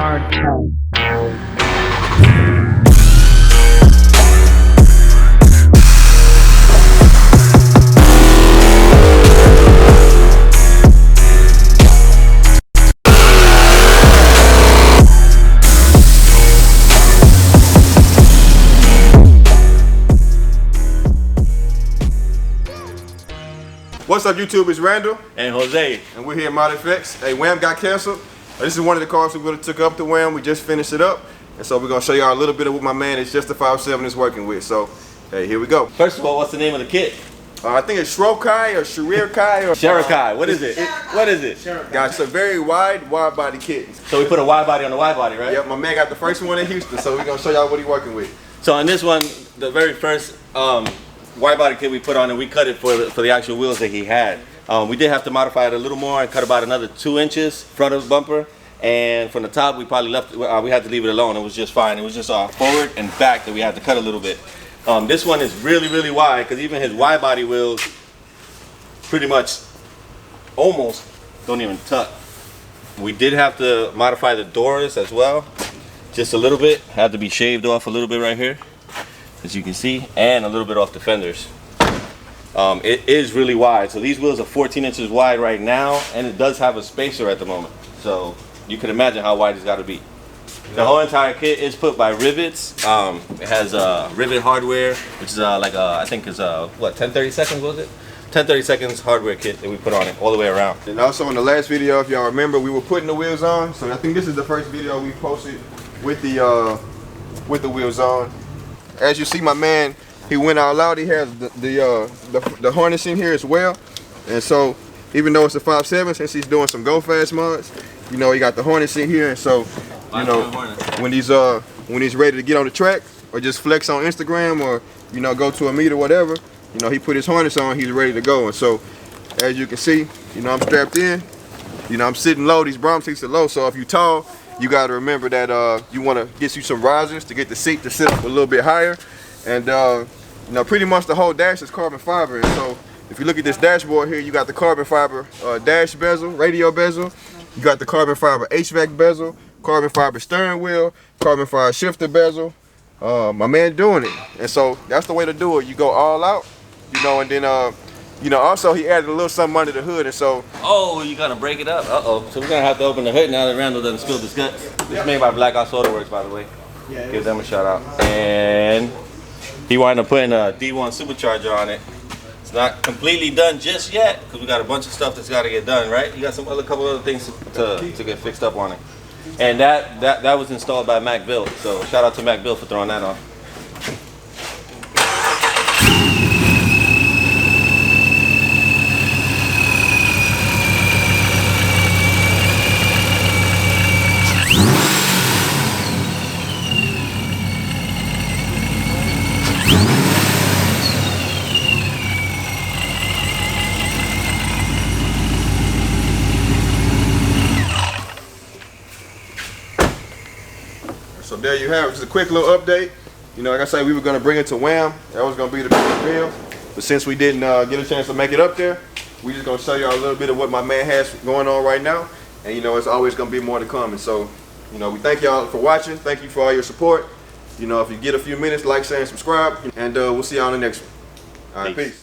Cartel. What's up, YouTube? It's Randall and Jose, and we're here at modfx. Hey, Wham got canceled. This is one of the cars we would have took up to Wham. We just finished it up, and so we're gonna show y'all a little bit of what my man is just the 5.7 is working with. So, hey, here we go. First of all, what's the name of the kit? I think it's shirokai or shirokai or shirokai. What is it? What is it? Got it's a very wide body kit. So we put a wide body on the wide body, right? Yep, my man got the first one in Houston, so we're gonna show y'all what he's working with. So on this one, the very first wide body kit we put on, and we cut it for the actual wheels that he had. We did have to modify it a little more and cut about another 2 inches front of the bumper. And from the top, we probably left. We had to leave it alone. It was just fine. It was just forward and back that we had to cut a little bit. This one is really wide because even his wide body wheels pretty much almost don't even tuck. We did have to modify the doors as well, just a little bit. Had to be shaved off a little bit right here, as you can see, and a little bit off the fenders. It is really wide, so these wheels are 14 inches wide right now, and it does have a spacer at the moment, so you can imagine how wide it's got to be. The whole entire kit is put by rivets. It has rivet hardware, which is I think is what, 10-30 seconds was it? 10-30 seconds hardware kit that we put on it all the way around. And also in the last video, if y'all remember, we were putting the wheels on. So I think this is the first video we posted with the wheels on. As you see, my man, he went all out. He has the harness in here as well. And so even though it's a 5.7, since he's doing some go fast mods, you know, he got the harness in here. And so, you know, when he's ready to get on the track or just flex on Instagram or, you know, go to a meet or whatever, you know, he put his harness on, he's ready to go. And so, as you can see, you know, I'm strapped in. You know, I'm sitting low. These bottom seats are low. So if you're tall, you got to remember that you want to get you some risers to get the seat to sit up a little bit higher. And you know, pretty much the whole dash is carbon fiber. And so if you look at this dashboard here, you got the carbon fiber dash bezel, radio bezel. You got the carbon fiber HVAC bezel, carbon fiber steering wheel, carbon fiber shifter bezel. My man doing it. And so that's the way to do it. You go all out, you know, and then you know, also he added a little something under the hood. And so, oh, you gotta break it up. So we're gonna have to open the hood now that Randall doesn't spill his guts. It's made by Black Ops Auto Works, by the way. Yeah, give them a shout out. And he wound up putting a D1 supercharger on it. It's not completely done just yet because we got a bunch of stuff that's got to get done, right? You got some couple other things to get fixed up on it. And that was installed by Mac Build. So shout out to Mac Build for throwing that on. So there you have it. Just a quick little update. You know, like I said, we were going to bring it to Wham. That was going to be the big reveal. But since we didn't get a chance to make it up there, we just going to show y'all a little bit of what my man has going on right now. And, you know, it's always going to be more to come. And so, you know, we thank y'all for watching. Thank you for all your support. You know, if you get a few minutes, like, share, and subscribe. And we'll see y'all on the next one. All right, peace.